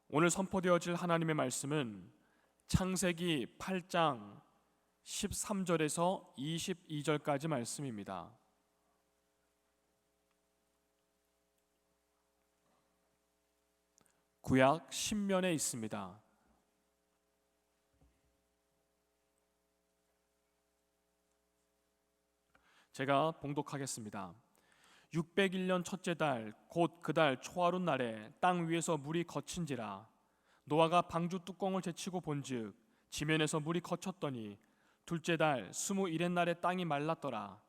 오늘 선포되어질 하나님의 말씀은 창세기 8장 13절에서 22절까지 말씀입니다. 구약 신면에 있습니다. 제가 봉독하겠습니다. 601년 첫째 달 곧 그 달 초하룻 날에 땅 위에서 물이 거친지라. 노아가 방주 뚜껑을 제치고 본즉 지면에서 물이 거쳤더니 둘째 달 21의 날에 땅이 말랐더라.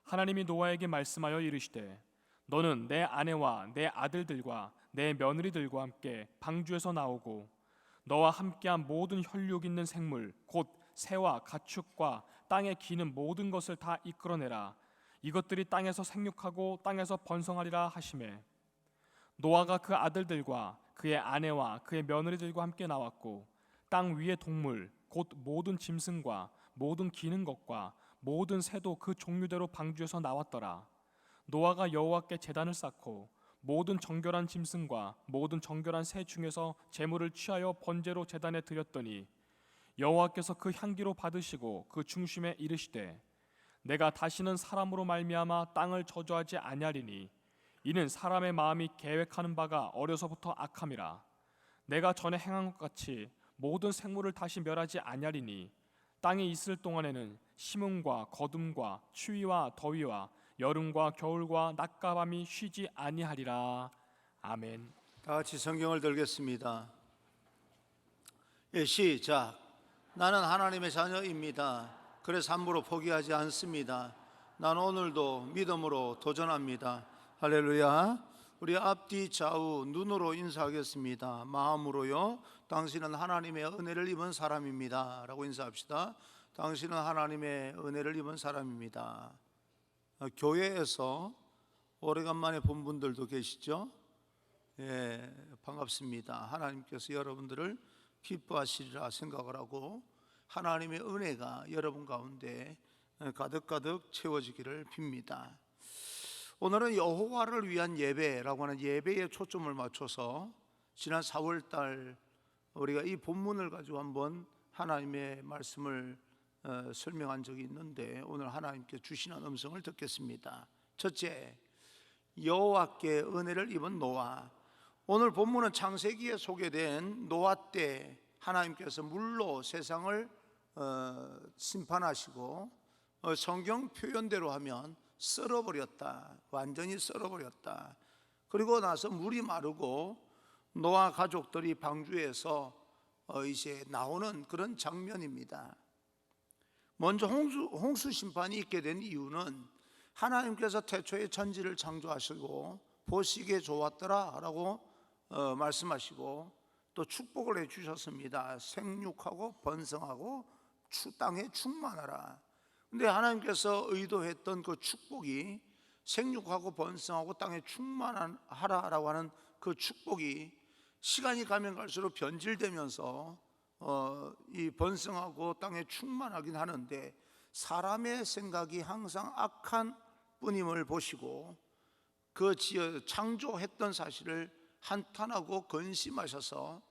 하나님이 노아에게 말씀하여 이르시되 너는 내 아내와 내 아들들과 내 며느리들과 함께 방주에서 나오고 너와 함께한 모든 혈육 있는 생물 곧 새와 가축과 땅에 기는 모든 것을 다 이끌어내라. 이것들이 땅에서 생육하고 땅에서 번성하리라 하시매 노아가 그 아들들과 그의 아내와 그의 며느리들과 함께 나왔고 땅 위의 동물 곧 모든 짐승과 모든 기는 것과 모든 새도 그 종류대로 방주에서 나왔더라. 노아가 여호와께 제단을 쌓고 모든 정결한 짐승과 모든 정결한 새 중에서 제물을 취하여 번제로 제단에 드렸더니 여호와께서 그 향기로 받으시고 그 중심에 이르시되 내가 다시는 사람으로 말미암아 땅을 저주하지 아니하리니 이는 사람의 마음이 계획하는 바가 어려서부터 악함이라. 내가 전에 행한 것 같이 모든 생물을 다시 멸하지 아니하리니 땅에 있을 동안에는 심음과 거둠과 추위와 더위와 여름과 겨울과 낮과 밤이 쉬지 아니하리라. 아멘. 다 같이 성경을 들겠습니다. 시작. 나는 하나님의 자녀입니다. 그래서 함부로 포기하지 않습니다. 나는 오늘도 믿음으로 도전합니다. 할렐루야. 우리 앞뒤 좌우 눈으로 인사하겠습니다. 마음으로요. 당신은 하나님의 은혜를 입은 사람입니다 라고 인사합시다. 당신은 하나님의 은혜를 입은 사람입니다. 교회에서 오래간만에 본 분들도 계시죠? 예, 반갑습니다. 하나님께서 여러분들을 기뻐하시리라 생각을 하고 하나님의 은혜가 여러분 가운데 가득가득 채워지기를 빕니다. 오늘은 여호와를 위한 예배라고 하는 예배에 초점을 맞춰서 지난 4월달 우리가 이 본문을 가지고 한번 하나님의 말씀을 설명한 적이 있는데 오늘 하나님께 주시는 음성을 듣겠습니다. 첫째, 여호와께 은혜를 입은 노아. 오늘 본문은 창세기에 소개된 노아 때 하나님께서 물로 세상을 심판하시고 성경 표현대로 하면 썰어버렸다, 완전히 썰어버렸다. 그리고 나서 물이 마르고 노아 가족들이 방주에서 이제 나오는 그런 장면입니다. 먼저 홍수 심판이 있게 된 이유는 하나님께서 태초에 천지를 창조하시고 보시기에 좋았더라 라고 말씀하시고 또 축복을 해주셨습니다. 생육하고 번성하고 땅에 충만하라. 근데 하나님께서 의도했던 그 축복이 생육하고 번성하고 땅에 충만하라라고 하는 그 축복이 시간이 가면 갈수록 변질되면서 이 번성하고 땅에 충만하긴 하는데 사람의 생각이 항상 악한 뿐임을 보시고 그 창조했던 사실을 한탄하고 근심하셔서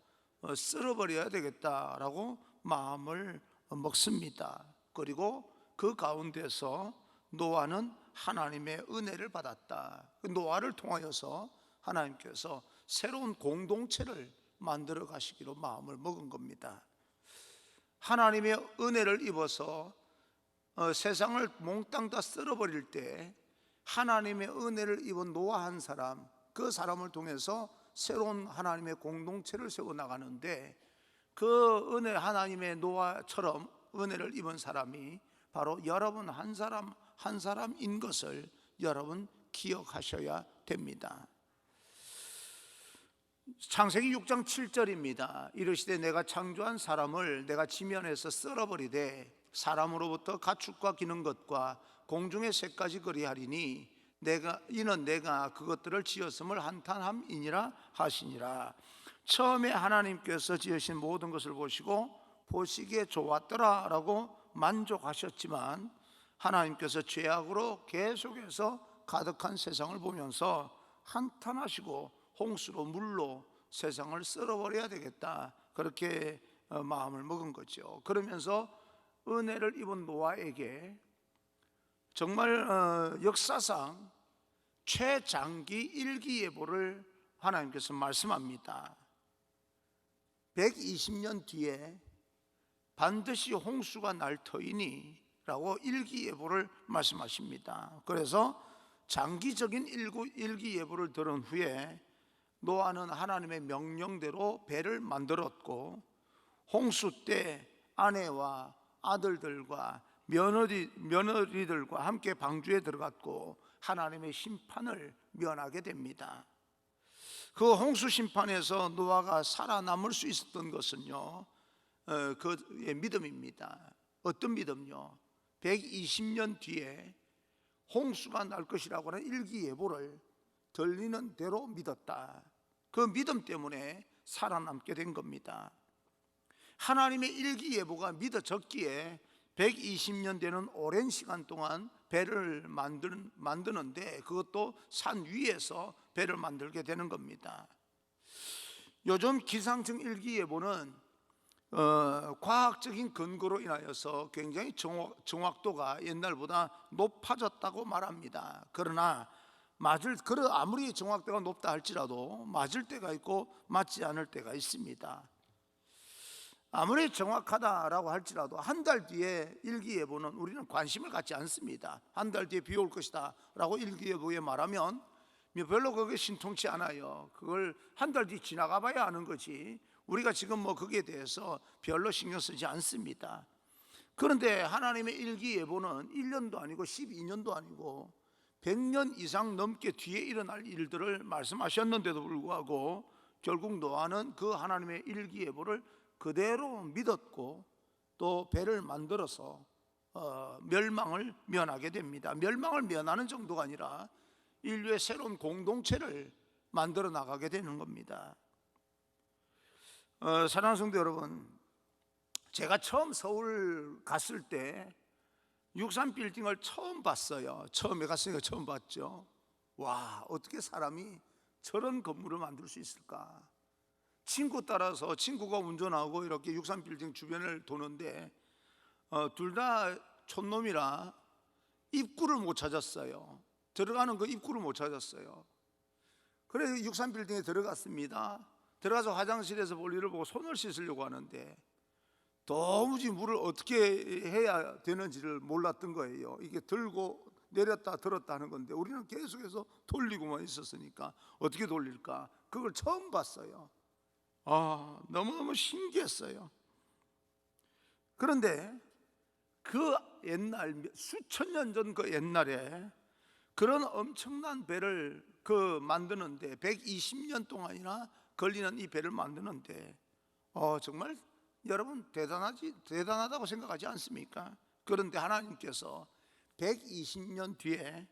쓸어버려야 되겠다라고 마음을 먹습니다. 그리고 그 가운데서 노아는 하나님의 은혜를 받았다. 노아를 통하여서 하나님께서 새로운 공동체를 만들어 가시기로 마음을 먹은 겁니다. 하나님의 은혜를 입어서 세상을 몽땅 다 쓸어버릴 때 하나님의 은혜를 입은 노아 한 사람, 그 사람을 통해서 새로운 하나님의 공동체를 세워나가는데 그 은혜, 하나님의 노아처럼 은혜를 입은 사람이 바로 여러분 한 사람 한 사람인 것을 여러분 기억하셔야 됩니다. 창세기 6장 7절입니다. 이르시되 내가 창조한 사람을 내가 지면에서 썰어버리되 사람으로부터 가축과 기는 것과 공중의 새까지 그리하리니 이는 내가 그것들을 지었음을 한탄함이니라 하시니라. 처음에 하나님께서 지으신 모든 것을 보시고 보시기에 좋았더라 라고 만족하셨지만 하나님께서 죄악으로 계속해서 가득한 세상을 보면서 한탄하시고 홍수로 물로 세상을 썰어버려야 되겠다, 그렇게 마음을 먹은 거죠. 그러면서 은혜를 입은 노아에게 정말 역사상 최장기 일기예보를 하나님께서 말씀합니다. 120년 뒤에 반드시 홍수가 날 터이니 라고 일기예보를 말씀하십니다. 그래서 장기적인 일기예보를 들은 후에 노아는 하나님의 명령대로 배를 만들었고, 홍수 때 아내와 아들들과 며느리들과 함께 방주에 들어갔고 하나님의 심판을 면하게 됩니다. 그 홍수 심판에서 노아가 살아남을 수 있었던 것은요, 그의 믿음입니다. 어떤 믿음요? 120년 뒤에 홍수가 날 것이라고 하는 일기예보를 들리는 대로 믿었다. 그 믿음 때문에 살아남게 된 겁니다. 하나님의 일기예보가 믿어졌기에 120년 되는 오랜 시간 동안 배를 만드는데, 그것도 산 위에서 배를 만들게 되는 겁니다. 요즘 기상청 일기예보는 과학적인 근거로 인하여서 굉장히 정확도가 옛날보다 높아졌다고 말합니다. 그러나 아무리 정확도가 높다 할지라도 맞을 때가 있고 맞지 않을 때가 있습니다. 아무리 정확하다라고 할지라도 한 달 뒤에 일기예보는 우리는 관심을 갖지 않습니다. 한 달 뒤에 비 올 것이다 라고 일기예보에 말하면 별로 그게 신통치 않아요. 그걸 한 달 뒤 지나가 봐야 아는 거지, 우리가 지금 거기에 대해서 별로 신경 쓰지 않습니다. 그런데 하나님의 일기예보는 1년도 아니고 12년도 아니고 100년 이상 넘게 뒤에 일어날 일들을 말씀하셨는데도 불구하고 결국 노아는 그 하나님의 일기예보를 그대로 믿었고 또 배를 만들어서 멸망을 면하게 됩니다. 멸망을 면하는 정도가 아니라 인류의 새로운 공동체를 만들어 나가게 되는 겁니다. 사랑하는 성도 여러분, 제가 처음 서울 갔을 때 63빌딩을 처음 봤어요. 처음에 갔으니까 처음 봤죠. 와, 어떻게 사람이 저런 건물을 만들 수 있을까? 친구 따라서, 친구가 운전하고 이렇게 63빌딩 주변을 도는데 둘 다 촌놈이라 입구를 못 찾았어요. 들어가는 그 입구를 못 찾았어요. 그래서 63빌딩에 들어갔습니다. 들어가서 화장실에서 볼일을 보고 손을 씻으려고 하는데 도무지 물을 어떻게 해야 되는지를 몰랐던 거예요. 이게 들고 내렸다 들었다 하는 건데 우리는 계속해서 돌리고만 있었으니까 어떻게 돌릴까? 그걸 처음 봤어요. 너무너무 신기했어요. 그런데 그 옛날, 수천 년 전 그 옛날에 그런 엄청난 배를 만드는데 120년 동안이나 걸리는 이 배를 만드는데 정말 여러분 대단하다고 생각하지 않습니까? 그런데 하나님께서 120년 뒤에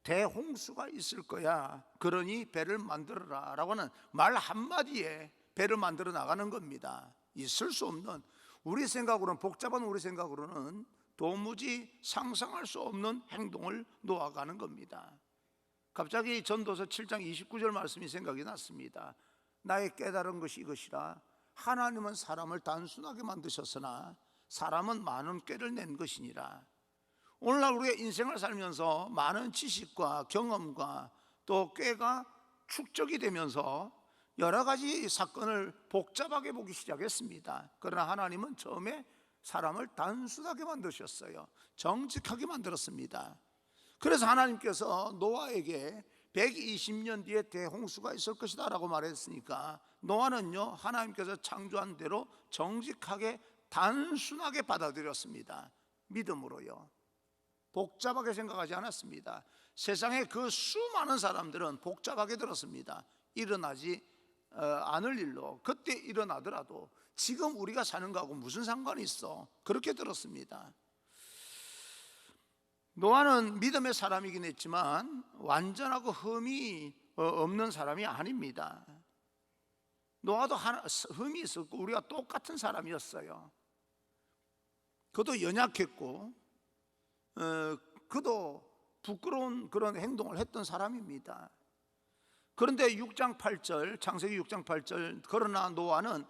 대홍수가 있을 거야, 그러니 배를 만들어라 라고 하는 말 한마디에 배를 만들어 나가는 겁니다. 있을 수 없는, 우리 생각으로는, 복잡한 우리 생각으로는 도무지 상상할 수 없는 행동을 놓아가는 겁니다. 갑자기 전도서 7장 29절 말씀이 생각이 났습니다. 나의 깨달은 것이 이것이라, 하나님은 사람을 단순하게 만드셨으나 사람은 많은 꾀를 낸 것이니라. 오늘날 우리가 인생을 살면서 많은 지식과 경험과 또 꾀가 축적이 되면서 여러 가지 사건을 복잡하게 보기 시작했습니다. 그러나 하나님은 처음에 사람을 단순하게 만드셨어요. 정직하게 만들었습니다. 그래서 하나님께서 노아에게 120년 뒤에 대홍수가 있을 것이다 라고 말했으니까 노아는요, 하나님께서 창조한 대로 정직하게 단순하게 받아들였습니다. 믿음으로요. 복잡하게 생각하지 않았습니다. 세상에 그 수많은 사람들은 복잡하게 들었습니다. 일어나지 않을 일로, 그때 일어나더라도 지금 우리가 사는 거하고 무슨 상관이 있어, 그렇게 들었습니다. 노아는 믿음의 사람이긴 했지만 완전하고 흠이 없는 사람이 아닙니다. 노아도 흠이 있었고 우리가 똑같은 사람이었어요. 그도 연약했고 그도 부끄러운 그런 행동을 했던 사람입니다. 그런데 6장 8절, 창세기 6장 8절, 그러나 노아는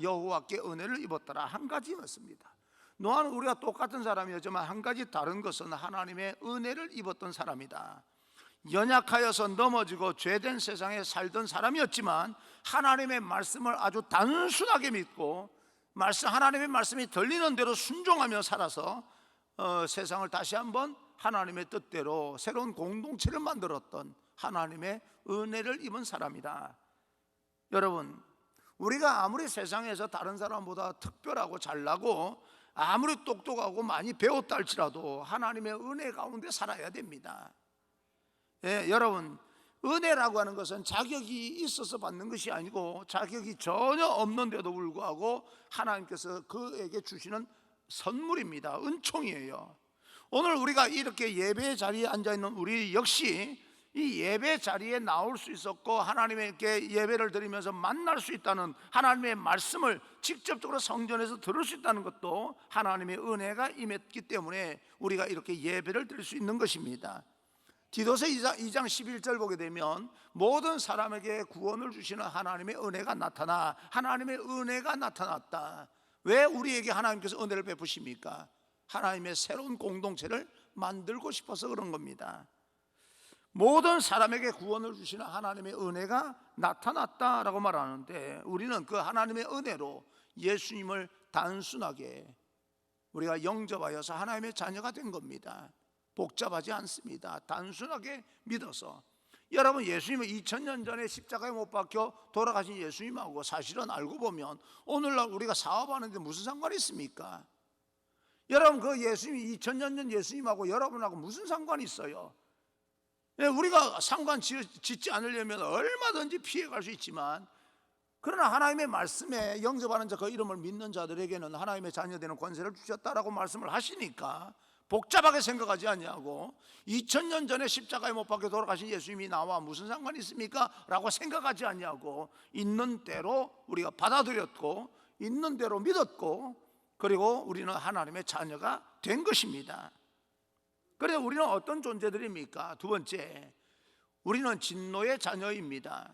여호와께 은혜를 입었더라, 한 가지였습니다. 노아는 우리가 똑같은 사람이었지만 한 가지 다른 것은 하나님의 은혜를 입었던 사람이다. 연약하여서 넘어지고 죄된 세상에 살던 사람이었지만 하나님의 말씀을 아주 단순하게 믿고 하나님의 말씀이 들리는 대로 순종하며 살아서 세상을 다시 한번 하나님의 뜻대로 새로운 공동체를 만들었던 하나님의 은혜를 입은 사람이다. 여러분, 우리가 아무리 세상에서 다른 사람보다 특별하고 잘나고 아무리 똑똑하고 많이 배웠다 할지라도 하나님의 은혜 가운데 살아야 됩니다. 여러분, 은혜라고 하는 것은 자격이 있어서 받는 것이 아니고 자격이 전혀 없는데도 불구하고 하나님께서 그에게 주시는 선물입니다. 은총이에요. 오늘 우리가 이렇게 예배 자리에 앉아있는 우리 역시 이 예배 자리에 나올 수 있었고 하나님께 예배를 드리면서 만날 수 있다는, 하나님의 말씀을 직접적으로 성전에서 들을 수 있다는 것도 하나님의 은혜가 임했기 때문에 우리가 이렇게 예배를 드릴 수 있는 것입니다. 디도서 2장 11절 보게 되면 모든 사람에게 구원을 주시는 하나님의 은혜가 하나님의 은혜가 나타났다. 왜 우리에게 하나님께서 은혜를 베푸십니까? 하나님의 새로운 공동체를 만들고 싶어서 그런 겁니다. 모든 사람에게 구원을 주시는 하나님의 은혜가 나타났다라고 말하는데, 우리는 그 하나님의 은혜로 예수님을 단순하게 우리가 영접하여서 하나님의 자녀가 된 겁니다. 복잡하지 않습니다. 단순하게 믿어서. 여러분, 예수님은 2000년 전에 십자가에 못 박혀 돌아가신 예수님하고 사실은 알고 보면 오늘날 우리가 사업하는데 무슨 상관이 있습니까? 여러분, 그 예수님이 2000년 전 예수님하고 여러분하고 무슨 상관이 있어요? 우리가 상관 짓지 않으려면 얼마든지 피해갈 수 있지만, 그러나 하나님의 말씀에 영접하는 자, 그 이름을 믿는 자들에게는 하나님의 자녀되는 권세를 주셨다라고 말씀을 하시니까 복잡하게 생각하지 않냐고, 2000년 전에 십자가에 못 박혀 돌아가신 예수님이 나와 무슨 상관이 있습니까? 라고 생각하지 않냐고, 있는 대로 우리가 받아들였고 있는 대로 믿었고, 그리고 우리는 하나님의 자녀가 된 것입니다. 그래서 우리는 어떤 존재들입니까? 두 번째, 우리는 진노의 자녀입니다.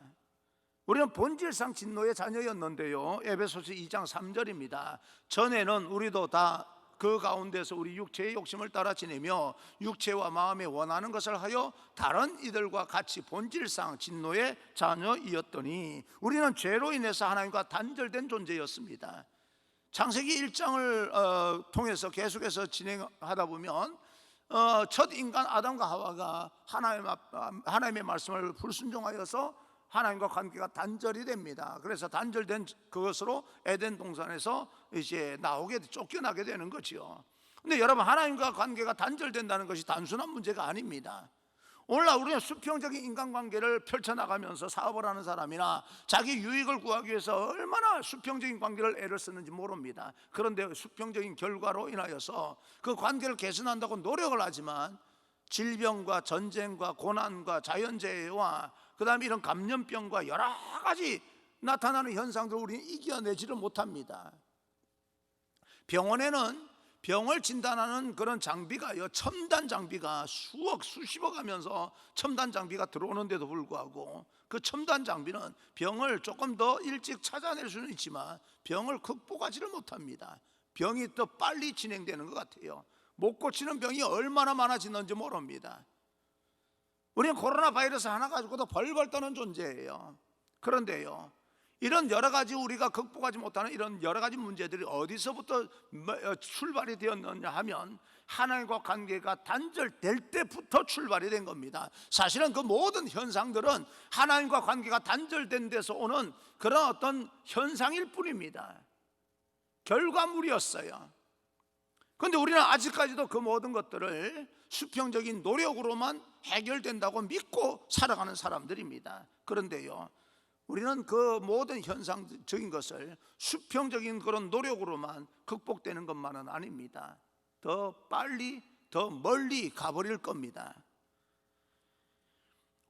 우리는 본질상 진노의 자녀였는데요, 에베소서 2장 3절입니다. 전에는 우리도 다 그 가운데서 우리 육체의 욕심을 따라 지내며 육체와 마음에 원하는 것을 하여 다른 이들과 같이 본질상 진노의 자녀이었더니 우리는 죄로 인해서 하나님과 단절된 존재였습니다. 창세기 1장을 통해서 계속해서 진행하다 보면 첫 인간 아담과 하와가 하나님의 말씀을 불순종하여서 하나님과 관계가 단절이 됩니다. 그래서 단절된 그것으로 에덴 동산에서 이제 쫓겨나게 되는 거죠. 근데 여러분, 하나님과 관계가 단절된다는 것이 단순한 문제가 아닙니다. 오늘날 우리는 수평적인 인간관계를 펼쳐나가면서 사업을 하는 사람이나 자기 유익을 구하기 위해서 얼마나 수평적인 관계를 애를 쓰는지 모릅니다. 그런데 수평적인 결과로 인하여서 그 관계를 개선한다고 노력을 하지만 질병과 전쟁과 고난과 자연재해와 그 다음에 이런 감염병과 여러 가지 나타나는 현상들을 우리는 이겨내지를 못합니다. 병원에는 병을 진단하는 그런 장비가요, 첨단 장비가 수십억 하면서 첨단 장비가 들어오는데도 불구하고 그 첨단 장비는 병을 조금 더 일찍 찾아낼 수는 있지만 병을 극복하지를 못합니다. 병이 더 빨리 진행되는 것 같아요. 못 고치는 병이 얼마나 많아지는지 모릅니다. 우리는 코로나 바이러스 하나 가지고도 벌벌 떠는 존재예요. 그런데요, 이런 여러 가지 우리가 극복하지 못하는 이런 여러 가지 문제들이 어디서부터 출발이 되었느냐 하면 하나님과 관계가 단절될 때부터 출발이 된 겁니다. 사실은 그 모든 현상들은 하나님과 관계가 단절된 데서 오는 그런 어떤 현상일 뿐입니다. 결과물이었어요. 그런데 우리는 아직까지도 그 모든 것들을 수평적인 노력으로만 해결된다고 믿고 살아가는 사람들입니다. 그런데요, 우리는 그 모든 현상적인 것을 수평적인 그런 노력으로만 극복되는 것만은 아닙니다. 더 빨리 더 멀리 가버릴 겁니다.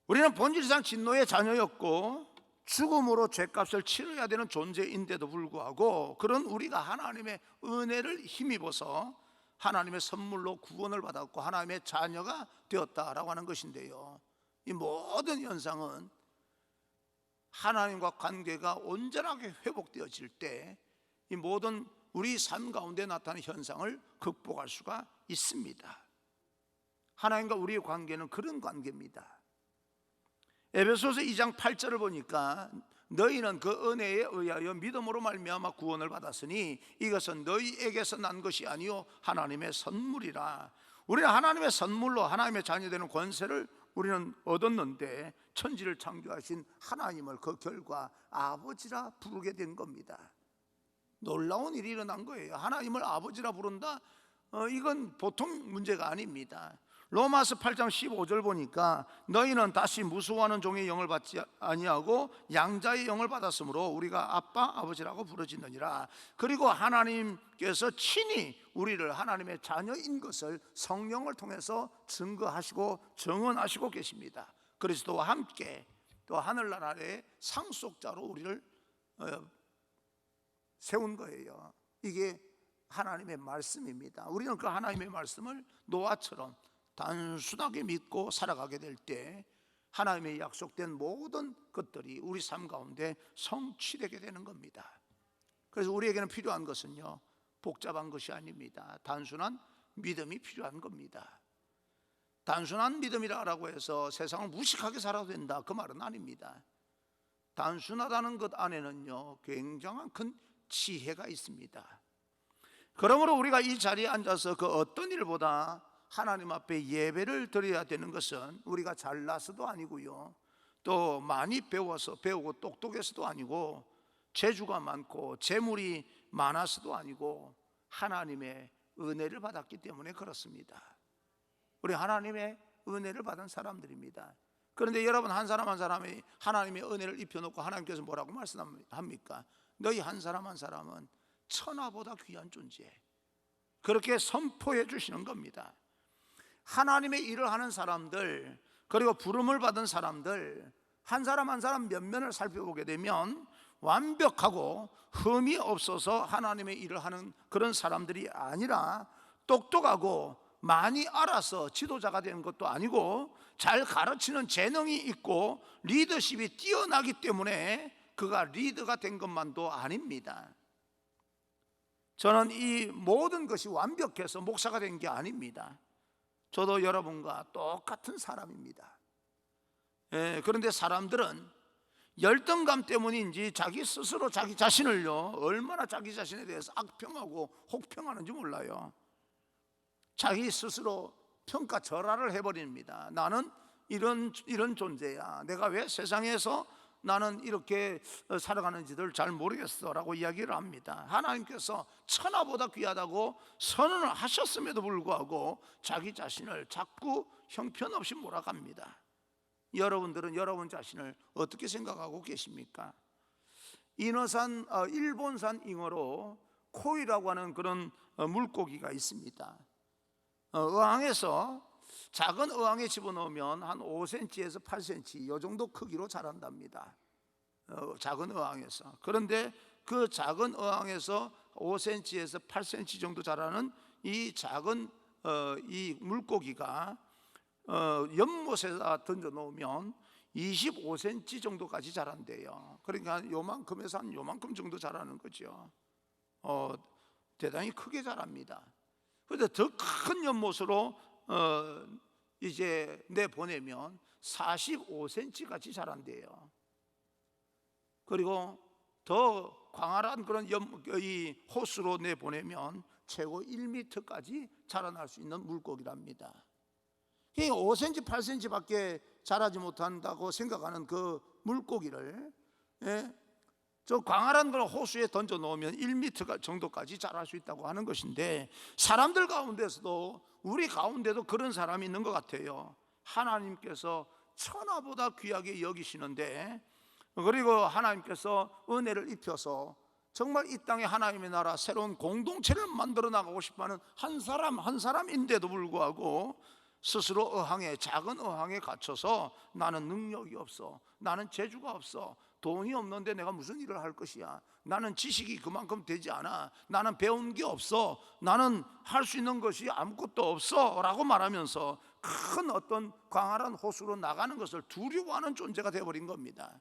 우리는 본질상 진노의 자녀였고 죽음으로 죄값을 치러야 되는 존재인데도 불구하고 그런 우리가 하나님의 은혜를 힘입어서 하나님의 선물로 구원을 받았고 하나님의 자녀가 되었다라고 하는 것인데요, 이 모든 현상은 하나님과 관계가 온전하게 회복되어질 때 이 모든 우리 삶 가운데 나타나는 현상을 극복할 수가 있습니다. 하나님과 우리의 관계는 그런 관계입니다. 에베소서 2장 8절을 보니까 너희는 그 은혜에 의하여 믿음으로 말미암아 구원을 받았으니 이것은 너희에게서 난 것이 아니요 하나님의 선물이라. 우리는 하나님의 선물로 하나님의 자녀되는 권세를 우리는 얻었는데 천지를 창조하신 하나님을 그 결과 아버지라 부르게 된 겁니다. 놀라운 일이 일어난 거예요. 하나님을 아버지라 부른다? 이건 보통 문제가 아닙니다. 로마서 8장 15절 보니까 너희는 다시 무수하는 종의 영을 받지 아니하고 양자의 영을 받았으므로 우리가 아빠 아버지라고 부르짖느니라. 그리고 하나님께서 친히 우리를 하나님의 자녀인 것을 성령을 통해서 증거하시고 증언하시고 계십니다. 그리스도와 함께 또 하늘나라 아래 상속자로 우리를 세운 거예요. 이게 하나님의 말씀입니다. 우리는 그 하나님의 말씀을 노아처럼 단순하게 믿고 살아가게 될 때 하나님의 약속된 모든 것들이 우리 삶 가운데 성취되게 되는 겁니다. 그래서 우리에게는 필요한 것은요, 복잡한 것이 아닙니다. 단순한 믿음이 필요한 겁니다. 단순한 믿음이라고 해서 세상을 무식하게 살아도 된다, 그 말은 아닙니다. 단순하다는 것 안에는요 굉장한 큰 지혜가 있습니다. 그러므로 우리가 이 자리에 앉아서 그 어떤 일보다 하나님 앞에 예배를 드려야 되는 것은 우리가 잘나서도 아니고요, 또 많이 배우고 똑똑해서도 아니고, 재주가 많고 재물이 많아서도 아니고, 하나님의 은혜를 받았기 때문에 그렇습니다. 우리 하나님의 은혜를 받은 사람들입니다. 그런데 여러분 한 사람 한 사람이 하나님의 은혜를 입혀놓고 하나님께서 뭐라고 말씀합니까? 너희 한 사람 한 사람은 천하보다 귀한 존재, 그렇게 선포해 주시는 겁니다. 하나님의 일을 하는 사람들, 그리고 부름을 받은 사람들 한 사람 한 사람 면면을 살펴보게 되면 완벽하고 흠이 없어서 하나님의 일을 하는 그런 사람들이 아니라, 똑똑하고 많이 알아서 지도자가 되는 것도 아니고, 잘 가르치는 재능이 있고 리더십이 뛰어나기 때문에 그가 리더가 된 것만도 아닙니다. 저는 이 모든 것이 완벽해서 목사가 된 게 아닙니다. 저도 여러분과 똑같은 사람입니다. 그런데 사람들은 열등감 때문인지 자기 스스로 자기 자신을요 얼마나 자기 자신에 대해서 악평하고 혹평하는지 몰라요. 자기 스스로 평가절하를 해버립니다. 나는 이런 존재야, 내가 왜 세상에서 나는 이렇게 살아가는지를 잘 모르겠어 라고 이야기를 합니다. 하나님께서 천하보다 귀하다고 선언을 하셨음에도 불구하고 자기 자신을 자꾸 형편없이 몰아갑니다. 여러분들은 여러분 자신을 어떻게 생각하고 계십니까? 일본산 잉어로 코이라고 하는 그런 물고기가 있습니다. 어항에서 작은 어항에 집어넣으면 한 5cm에서 8cm 이 정도 크기로 자란답니다. 작은 어항에서. 그런데 그 작은 어항에서 5cm에서 8cm 정도 자라는 이 작은 이 물고기가 연못에다 던져 놓으면 25cm 정도까지 자란대요. 그러니까 요만큼에서 한 요만큼 정도 자라는 거죠. 대단히 크게 자랍니다. 그런데 더 큰 연못으로 이제 내보내면 45cm까지 자란대요. 그리고 더 광활한 그런 이 호수로 내보내면 최고 1m까지 자라날 수 있는 물고기랍니다. 5cm, 8cm밖에 자라지 못한다고 생각하는 그 물고기를 저 광활한 그런 호수에 던져 놓으면 1m 정도까지 자랄 수 있다고 하는 것인데, 사람들 가운데서도 우리 가운데도 그런 사람이 있는 것 같아요. 하나님께서 천하보다 귀하게 여기시는데, 그리고 하나님께서 은혜를 입혀서 정말 이 땅에 하나님의 나라 새로운 공동체를 만들어 나가고 싶어하는 한 사람 한 사람인데도 불구하고 스스로 작은 어항에 갇혀서 나는 능력이 없어, 나는 재주가 없어, 돈이 없는데 내가 무슨 일을 할 것이야, 나는 지식이 그만큼 되지 않아, 나는 배운 게 없어, 나는 할 수 있는 것이 아무것도 없어 라고 말하면서 큰 어떤 광활한 호수로 나가는 것을 두려워하는 존재가 되어버린 겁니다.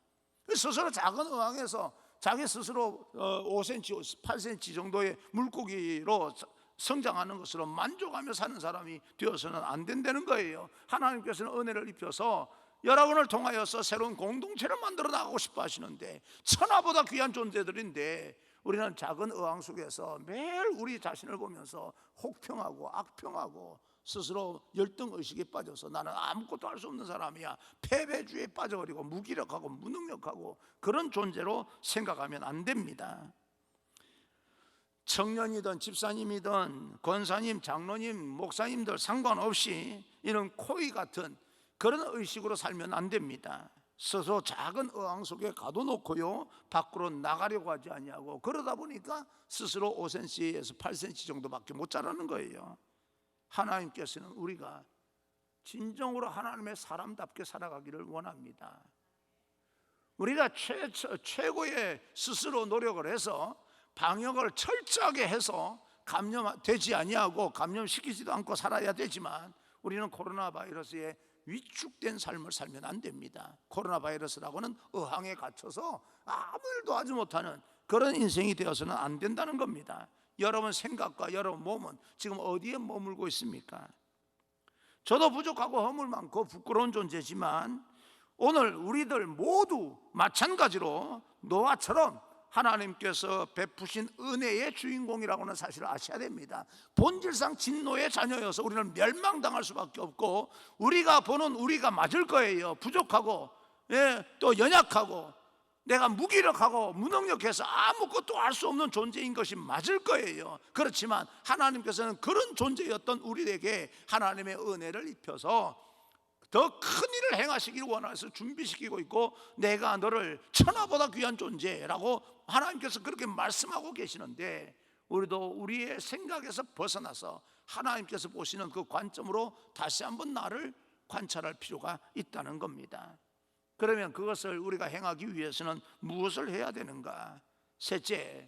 스스로 작은 어항에서 자기 스스로 5cm, 8cm 정도의 물고기로 성장하는 것으로 만족하며 사는 사람이 되어서는 안 된다는 거예요. 하나님께서는 은혜를 입혀서 여러분을 통하여서 새로운 공동체를 만들어 나가고 싶어 하시는데, 천하보다 귀한 존재들인데 우리는 작은 어항 속에서 매일 우리 자신을 보면서 혹평하고 악평하고 스스로 열등의식에 빠져서 나는 아무것도 할 수 없는 사람이야, 패배주의에 빠져버리고 무기력하고 무능력하고 그런 존재로 생각하면 안 됩니다. 청년이든 집사님이든 권사님, 장로님, 목사님들 상관없이 이런 코이 같은 그런 의식으로 살면 안 됩니다. 스스로 작은 어항 속에 가둬놓고요 밖으로 나가려고 하지 아니하고, 그러다 보니까 스스로 5cm에서 8cm 정도밖에 못 자라는 거예요. 하나님께서는 우리가 진정으로 하나님의 사람답게 살아가기를 원합니다. 우리가 최고의 스스로 노력을 해서 방역을 철저하게 해서 감염되지 아니하고 감염시키지도 않고 살아야 되지만, 우리는 코로나 바이러스에 위축된 삶을 살면 안 됩니다. 코로나 바이러스라고는 어항에 갇혀서 아무 일도 하지 못하는 그런 인생이 되어서는 안 된다는 겁니다. 여러분 생각과 여러분 몸은 지금 어디에 머물고 있습니까? 저도 부족하고 허물 많고 부끄러운 존재지만 오늘 우리들 모두 마찬가지로 노아처럼 하나님께서 베푸신 은혜의 주인공이라고는 사실을 아셔야 됩니다. 본질상 진노의 자녀여서 우리는 멸망당할 수밖에 없고, 우리가 보는 우리가 맞을 거예요. 부족하고 또 연약하고 내가 무기력하고 무능력해서 아무것도 할 수 없는 존재인 것이 맞을 거예요. 그렇지만 하나님께서는 그런 존재였던 우리에게 하나님의 은혜를 입혀서 더 큰 일을 행하시기를 원해서 준비시키고 있고, 내가 너를 천하보다 귀한 존재라고 하나님께서 그렇게 말씀하고 계시는데, 우리도 우리의 생각에서 벗어나서 하나님께서 보시는 그 관점으로 다시 한번 나를 관찰할 필요가 있다는 겁니다. 그러면 그것을 우리가 행하기 위해서는 무엇을 해야 되는가? 셋째,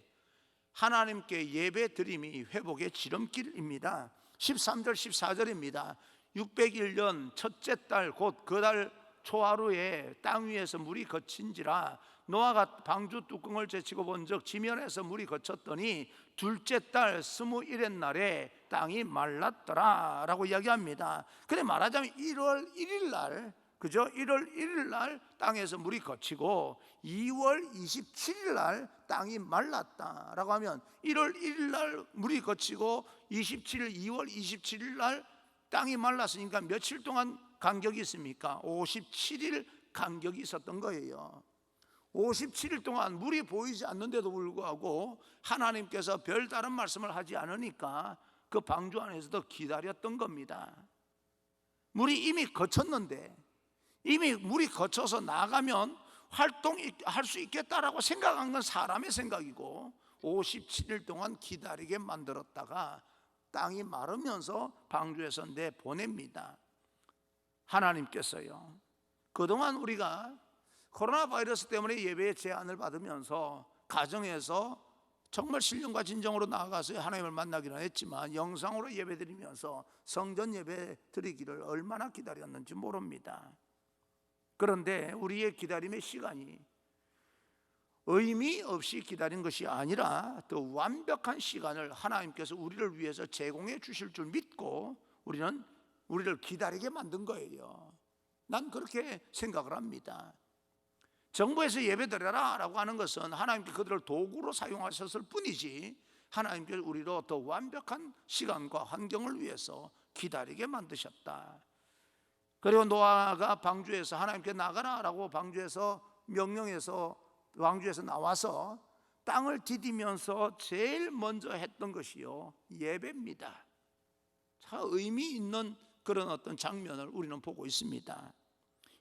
하나님께 예배 드림이 회복의 지름길입니다. 13절 14절입니다. 601년 첫째 달 곧 그 달 초하루에 땅 위에서 물이 거친지라 노아가 방주 뚜껑을 제치고 본즉 지면에서 물이 거쳤더니 둘째 달 21의 날에 땅이 말랐더라 라고 이야기합니다. 그래 말하자면 1월 1일 날, 그죠? 1월 1일 날 땅에서 물이 거치고 2월 27일 날 땅이 말랐다라고 하면 1월 1일 날 물이 거치고 2월 27일 날 땅이 말랐으니까 며칠 동안 간격이 있습니까? 57일 간격이 있었던 거예요. 57일 동안 물이 보이지 않는데도 불구하고 하나님께서 별다른 말씀을 하지 않으니까 그 방주 안에서도 기다렸던 겁니다. 물이 이미 거쳤는데, 이미 물이 거쳐서 나가면 활동할 수 있겠다라고 생각한 건 사람의 생각이고, 57일 동안 기다리게 만들었다가 땅이 마르면서 방주에서 내보냅니다. 하나님께서요, 그동안 우리가 코로나 바이러스 때문에 예배의 제한을 받으면서 가정에서 정말 신령과 진정으로 나아가서 하나님을 만나기는 했지만 영상으로 예배드리면서 성전 예배 드리기를 얼마나 기다렸는지 모릅니다. 그런데 우리의 기다림의 시간이 의미 없이 기다린 것이 아니라 더 완벽한 시간을 하나님께서 우리를 위해서 제공해 주실 줄 믿고 우리를 기다리게 만든 거예요. 난 그렇게 생각을 합니다. 정부에서 예배드려라 라고 하는 것은 하나님께 그들을 도구로 사용하셨을 뿐이지, 하나님께서 우리로 더 완벽한 시간과 환경을 위해서 기다리게 만드셨다. 그리고 노아가 방주에서 하나님께 나가라 라고 방주에서 명령해서 방주에서 나와서 땅을 디디면서 제일 먼저 했던 것이요, 예배입니다. 참 의미 있는 그런 어떤 장면을 우리는 보고 있습니다.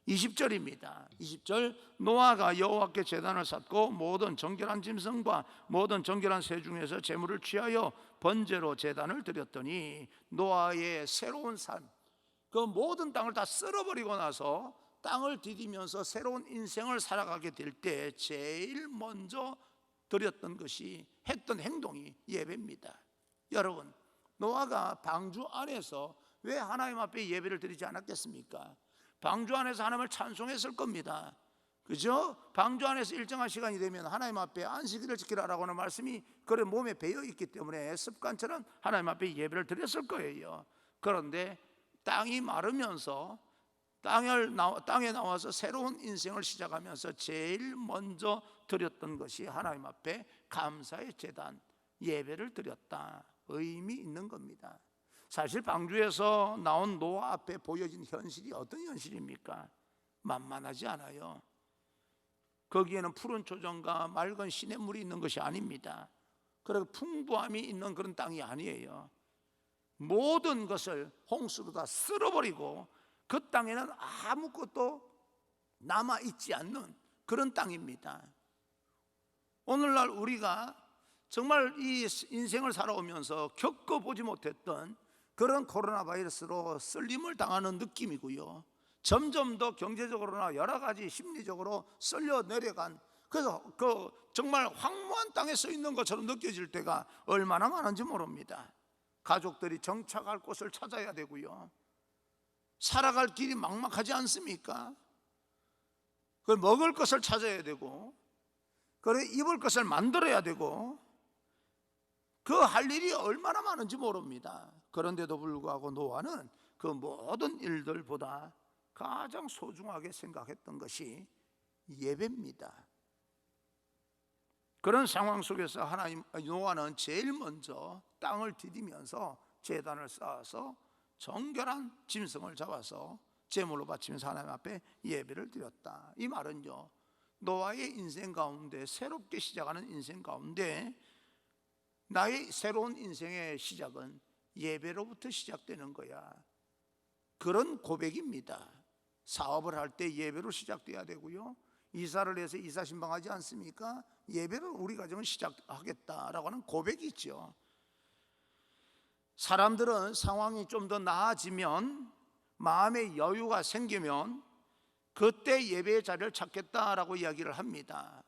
20절입니다. 20절, 노아가 여호와께 제단을 쌓고 모든 정결한 짐승과 모든 정결한 새 중에서 제물을 취하여 번제로 제단을 드렸더니 노아의 새로운 삶, 그 모든 땅을 다 쓸어버리고 나서 땅을 디디면서 새로운 인생을 살아가게 될 때 제일 먼저 드렸던 것이, 했던 행동이 예배입니다. 여러분, 노아가 방주 안에서 왜 하나님 앞에 예배를 드리지 않았겠습니까? 방주 안에서 하나님을 찬송했을 겁니다. 그죠? 방주 안에서 일정한 시간이 되면 하나님 앞에 안식일을 지키라라고 하는 말씀이 그래 몸에 배어 있기 때문에 습관처럼 하나님 앞에 예배를 드렸을 거예요. 그런데 땅이 마르면서 땅에 나와서 새로운 인생을 시작하면서 제일 먼저 드렸던 것이 하나님 앞에 감사의 제단, 예배를 드렸다. 의미 있는 겁니다. 사실 방주에서 나온 노아 앞에 보여진 현실이 어떤 현실입니까? 만만하지 않아요. 거기에는 푸른 초정과 맑은 시냇물이 있는 것이 아닙니다. 그리고 풍부함이 있는 그런 땅이 아니에요. 모든 것을 홍수로 다 쓸어버리고 그 땅에는 아무것도 남아있지 않는 그런 땅입니다. 오늘날 우리가 정말 이 인생을 살아오면서 겪어보지 못했던 그런 코로나 바이러스로 쓸림을 당하는 느낌이고요. 점점 더 경제적으로나 여러 가지 심리적으로 쓸려 내려간, 그래서 그 정말 황무한 땅에 서 있는 것처럼 느껴질 때가 얼마나 많은지 모릅니다. 가족들이 정착할 곳을 찾아야 되고요. 살아갈 길이 막막하지 않습니까? 그 먹을 것을 찾아야 되고, 그래 입을 것을 만들어야 되고, 그 할 일이 얼마나 많은지 모릅니다. 그런데도 불구하고 노아는 그 모든 일들보다 가장 소중하게 생각했던 것이 예배입니다. 그런 상황 속에서 노아는 제일 먼저 땅을 디디면서 제단을 쌓아서 정결한 짐승을 잡아서 제물로 바치면서 하나님 앞에 예배를 드렸다. 이 말은요, 노아의 인생 가운데, 새롭게 시작하는 인생 가운데 나의 새로운 인생의 시작은 예배로부터 시작되는 거야. 그런 고백입니다. 사업을 할 때 예배로 시작돼야 되고요. 이사를 해서 이사 신방하지 않습니까? 예배로 우리 가정을 시작하겠다라고 하는 고백이 있죠. 사람들은 상황이 좀 더 나아지면, 마음의 여유가 생기면 그때 예배의 자리를 찾겠다라고 이야기를 합니다.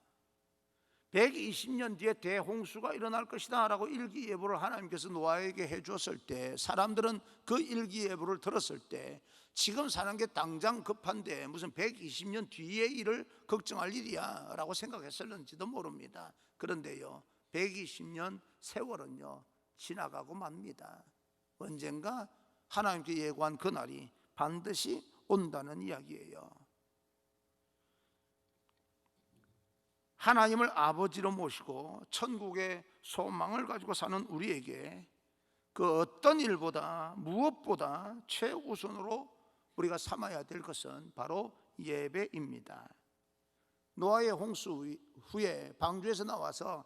120년 뒤에 대홍수가 일어날 것이다 라고 일기예보를 하나님께서 노아에게 해주었을 때, 사람들은 그 일기예보를 들었을 때 지금 사는 게 당장 급한데 무슨 120년 뒤의 일을 걱정할 일이야 라고 생각했을는지도 모릅니다. 그런데요, 120년 세월은요 지나가고 맙니다. 언젠가 하나님께 예고한 그날이 반드시 온다는 이야기예요. 하나님을 아버지로 모시고 천국의 소망을 가지고 사는 우리에게 그 어떤 일보다, 무엇보다 최우선으로 우리가 삼아야 될 것은 바로 예배입니다. 노아의 홍수 후에 방주에서 나와서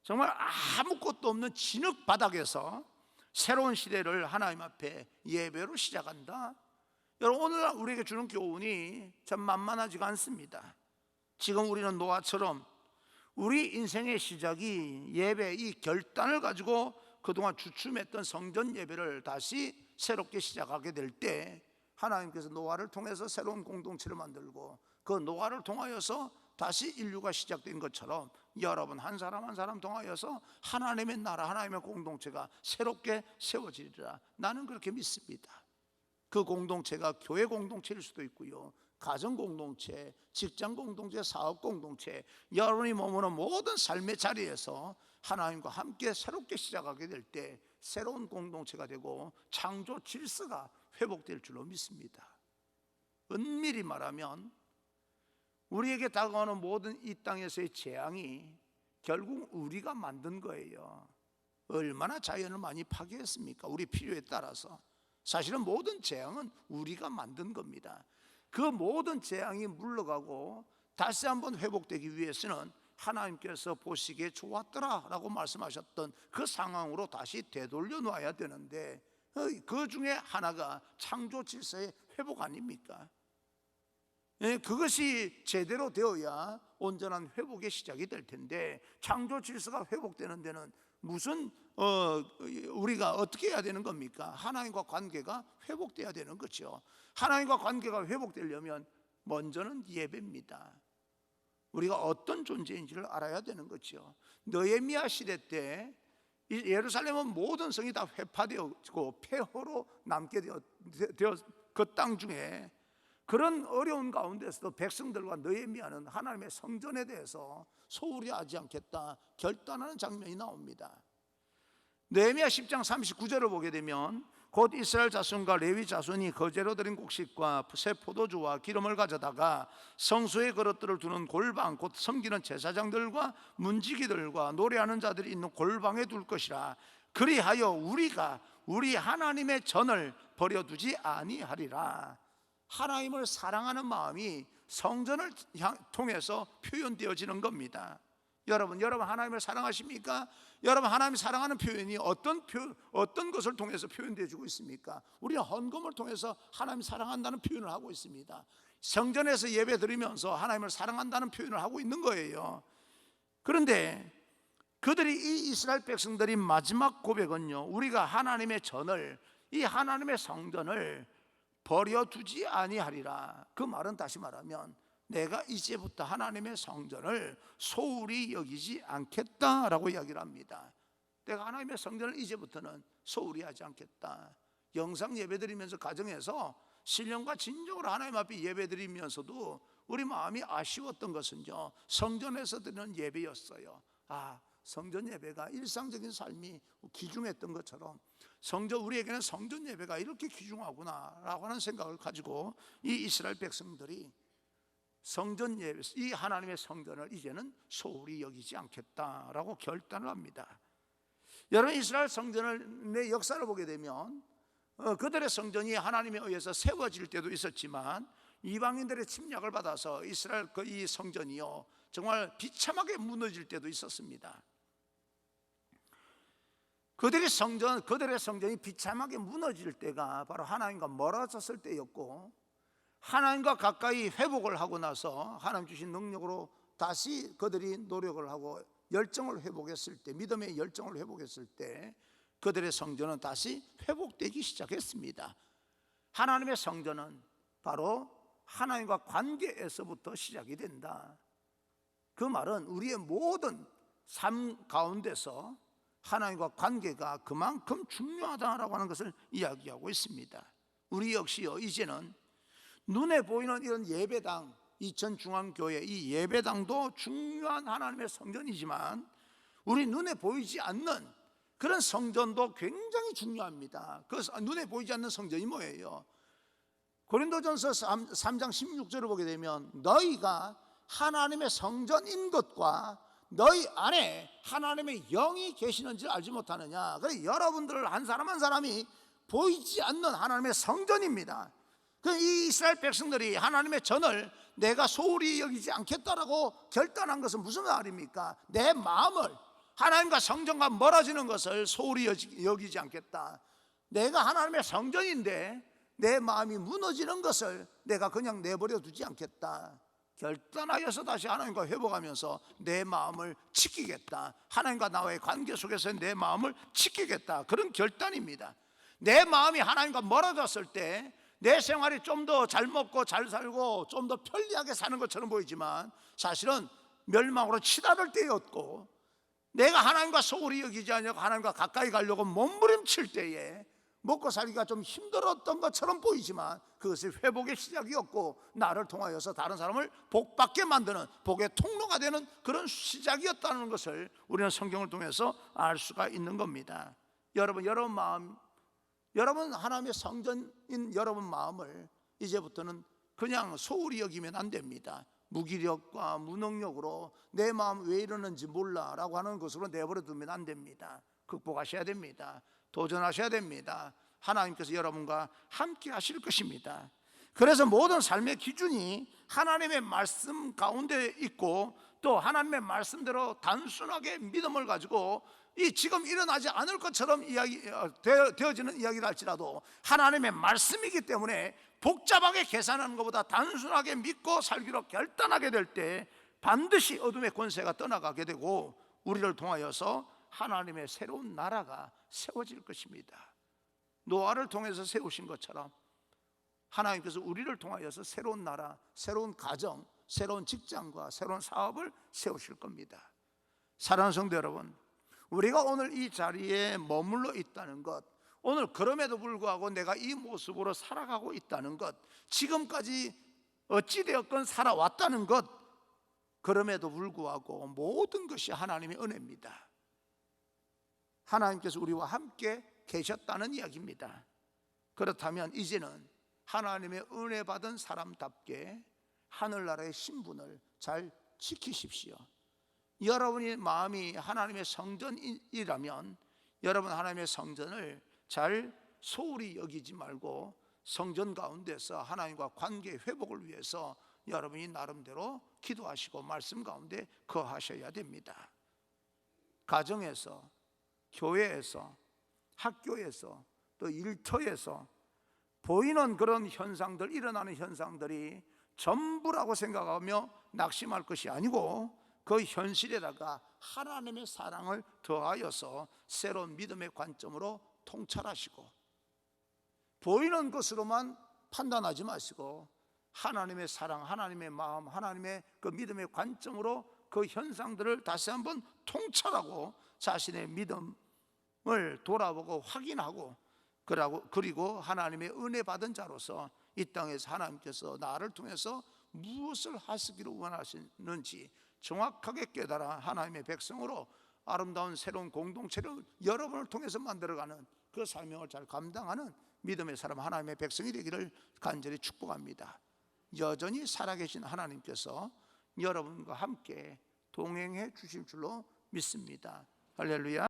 정말 아무것도 없는 진흙 바닥에서 새로운 시대를 하나님 앞에 예배로 시작한다. 여러분, 오늘날 우리에게 주는 교훈이 참 만만하지가 않습니다. 지금 우리는 노아처럼 우리 인생의 시작이 예배, 이 결단을 가지고 그동안 주춤했던 성전 예배를 다시 새롭게 시작하게 될 때, 하나님께서 노아를 통해서 새로운 공동체를 만들고 그 노아를 통하여서 다시 인류가 시작된 것처럼 여러분 한 사람 한 사람 통하여서 하나님의 나라, 하나님의 공동체가 새롭게 세워지리라. 나는 그렇게 믿습니다. 그 공동체가 교회 공동체일 수도 있고요, 가정 공동체, 직장 공동체, 사업 공동체, 여러분이 머무는 모든 삶의 자리에서 하나님과 함께 새롭게 시작하게 될 때 새로운 공동체가 되고 창조 질서가 회복될 줄로 믿습니다. 은밀히 말하면 우리에게 다가오는 모든 이 땅에서의 재앙이 결국 우리가 만든 거예요. 얼마나 자연을 많이 파괴했습니까? 우리 필요에 따라서. 사실은 모든 재앙은 우리가 만든 겁니다. 그 모든 재앙이 물러가고 다시 한번 회복되기 위해서는 하나님께서 보시기에 좋았더라 라고 말씀하셨던 그 상황으로 다시 되돌려 놔야 되는데, 그 중에 하나가 창조 질서의 회복 아닙니까? 그것이 제대로 되어야 온전한 회복의 시작이 될 텐데, 창조 질서가 회복되는 데는 무슨 우리가 어떻게 해야 되는 겁니까? 하나님과 관계가 회복돼야 되는 거죠. 하나님과 관계가 회복되려면 먼저는 예배입니다. 우리가 어떤 존재인지를 알아야 되는 거죠. 느헤미야 시대 때 예루살렘은 모든 성이 다 회파되었고 폐허로 남게 되어 그 땅 중에 그런 어려운 가운데서도 백성들과 느헤미야는 하나님의 성전에 대해서 소홀히 하지 않겠다 결단하는 장면이 나옵니다. 느헤미야 10장 39절을 보게 되면 곧 이스라엘 자손과 레위 자손이 거제로 드린 곡식과 새 포도주와 기름을 가져다가 성소의 그릇들을 두는 골방 곧 섬기는 제사장들과 문지기들과 노래하는 자들이 있는 골방에 둘 것이라. 그리하여 우리가 우리 하나님의 전을 버려두지 아니하리라. 하나님을 사랑하는 마음이 성전을 통해서 표현되어지는 겁니다. 여러분 하나님을 사랑하십니까? 여러분 하나님 사랑하는 표현이 어떤 것을 통해서 표현되어지고 있습니까? 우리는 헌금을 통해서 하나님 사랑한다는 표현을 하고 있습니다. 성전에서 예배 드리면서 하나님을 사랑한다는 표현을 하고 있는 거예요. 그런데 그들이 이 이스라엘 백성들이 마지막 고백은요, 우리가 하나님의 전을, 이 하나님의 성전을 버려두지 아니하리라. 그 말은 다시 말하면 내가 이제부터 하나님의 성전을 소홀히 여기지 않겠다라고 이야기를 합니다. 내가 하나님의 성전을 이제부터는 소홀히 하지 않겠다. 영상 예배드리면서 가정에서 신령과 진정으로 하나님 앞에 예배드리면서도 우리 마음이 아쉬웠던 것은요, 성전에서 드리는 예배였어요. 성전 예배가 일상적인 삶이 귀중했던 것처럼 우리에게는 성전 예배가 이렇게 귀중하구나 라고 하는 생각을 가지고 이 이스라엘 백성들이 성전 예배, 이 하나님의 성전을 이제는 소홀히 여기지 않겠다라고 결단을 합니다. 여러분 이스라엘 성전의 역사를 보게 되면 그들의 성전이 하나님에 의해서 세워질 때도 있었지만 이방인들의 침략을 받아서 이스라엘 이 성전이요 정말 비참하게 무너질 때도 있었습니다. 그들의 성전이 비참하게 무너질 때가 바로 하나님과 멀어졌을 때였고, 하나님과 가까이 회복을 하고 나서 하나님 주신 능력으로 다시 그들이 노력을 하고 열정을 회복했을 때, 믿음의 열정을 회복했을 때 그들의 성전은 다시 회복되기 시작했습니다. 하나님의 성전은 바로 하나님과 관계에서부터 시작이 된다. 그 말은 우리의 모든 삶 가운데서 하나님과 관계가 그만큼 중요하다라고 하는 것을 이야기하고 있습니다. 우리 역시요 이제는 눈에 보이는 이런 예배당, 이천중앙교회 이 예배당도 중요한 하나님의 성전이지만 우리 눈에 보이지 않는 그런 성전도 굉장히 중요합니다. 그 눈에 보이지 않는 성전이 뭐예요? 고린도전서 3장 16절을 보게 되면 너희가 하나님의 성전인 것과 너희 안에 하나님의 영이 계시는 줄 알지 못하느냐. 그래 여러분들 한 사람 한 사람이 보이지 않는 하나님의 성전입니다. 이 이스라엘 백성들이 하나님의 전을 내가 소홀히 여기지 않겠다라고 결단한 것은 무슨 말입니까? 내 마음을 하나님과 성전과 멀어지는 것을 소홀히 여기지 않겠다. 내가 하나님의 성전인데 내 마음이 무너지는 것을 내가 그냥 내버려 두지 않겠다. 결단하여서 다시 하나님과 회복하면서 내 마음을 지키겠다. 하나님과 나와의 관계 속에서 내 마음을 지키겠다. 그런 결단입니다. 내 마음이 하나님과 멀어졌을 때 내 생활이 좀 더 잘 먹고 잘 살고 좀 더 편리하게 사는 것처럼 보이지만 사실은 멸망으로 치달을 때였고, 내가 하나님과 소홀히 여기지 않고 하나님과 가까이 가려고 몸부림칠 때에 먹고 살기가 좀 힘들었던 것처럼 보이지만 그것이 회복의 시작이었고 나를 통하여서 다른 사람을 복받게 만드는 복의 통로가 되는 그런 시작이었다는 것을 우리는 성경을 통해서 알 수가 있는 겁니다. 여러분 하나님의 성전인 여러분 마음을 이제부터는 그냥 소홀히 여기면 안 됩니다. 무기력과 무능력으로 내 마음 왜 이러는지 몰라라고 하는 것으로 내버려 두면 안 됩니다. 극복하셔야 됩니다. 도전하셔야 됩니다. 하나님께서 여러분과 함께 하실 것입니다. 그래서 모든 삶의 기준이 하나님의 말씀 가운데 있고 또 하나님의 말씀대로 단순하게 믿음을 가지고 이 지금 일어나지 않을 것처럼 되어지는 이야기를 할지라도 하나님의 말씀이기 때문에 복잡하게 계산하는 것보다 단순하게 믿고 살기로 결단하게 될 때 반드시 어둠의 권세가 떠나가게 되고 우리를 통하여서 하나님의 새로운 나라가 세워질 것입니다. 노아를 통해서 세우신 것처럼 하나님께서 우리를 통하여서 새로운 나라, 새로운 가정, 새로운 직장과 새로운 사업을 세우실 겁니다. 사랑하는 성도 여러분, 우리가 오늘 이 자리에 머물러 있다는 것, 오늘 그럼에도 불구하고 내가 이 모습으로 살아가고 있다는 것, 지금까지 어찌되었건 살아왔다는 것, 그럼에도 불구하고 모든 것이 하나님의 은혜입니다. 하나님께서 우리와 함께 계셨다는 이야기입니다. 그렇다면 이제는 하나님의 은혜 받은 사람답게 하늘나라의 신분을 잘 지키십시오. 여러분의 마음이 하나님의 성전이라면 여러분 하나님의 성전을 잘 소홀히 여기지 말고 성전 가운데서 하나님과 관계 회복을 위해서 여러분이 나름대로 기도하시고 말씀 가운데 거하셔야 됩니다. 가정에서, 교회에서, 학교에서, 또 일터에서 보이는 그런 현상들, 일어나는 현상들이 전부라고 생각하며 낙심할 것이 아니고 그 현실에다가 하나님의 사랑을 더하여서 새로운 믿음의 관점으로 통찰하시고, 보이는 것으로만 판단하지 마시고 하나님의 사랑, 하나님의 마음, 하나님의 그 믿음의 관점으로 그 현상들을 다시 한번 통찰하고 자신의 믿음을 돌아보고 확인하고, 그리고 하나님의 은혜 받은 자로서 이 땅에서 하나님께서 나를 통해서 무엇을 하시기를 원하시는지 정확하게 깨달아 하나님의 백성으로 아름다운 새로운 공동체를 여러분을 통해서 만들어가는 그 사명을 잘 감당하는 믿음의 사람, 하나님의 백성이 되기를 간절히 축복합니다. 여전히 살아계신 하나님께서 여러분과 함께 동행해 주실 줄로 믿습니다. 할렐루야.